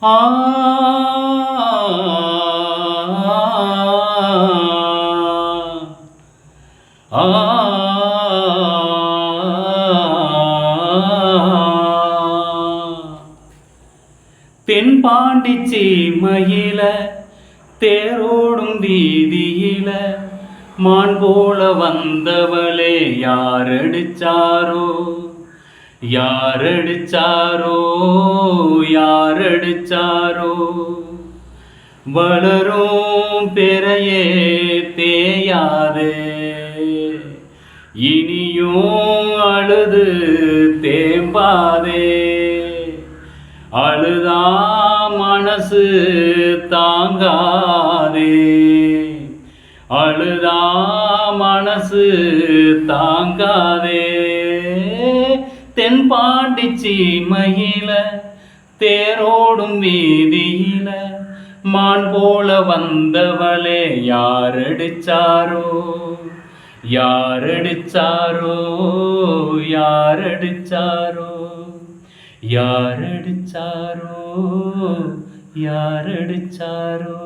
ஆ ஆ தென்பாண்டி சீமையில தேரோடும் வீதியில மான் போல வந்தவளே யாரடிச்சாரோ யாரடிச்சாரோ யாரடிச்சாரோ வளரும் பெறையே தேயாதே இனியும் அழுது தேம்பாதே அழுதா மனசு தாங்காதே அழுதா மனசு தாங்காதே தென்பாண்டி சீமையில தேரோடும் வீதியில மான் போல வந்தவளே யாரடிச்சாரோ யாரடிச்சாரோ யாரடிச்சாரோ யாரடிச்சாரோ யாரடிச்சாரோ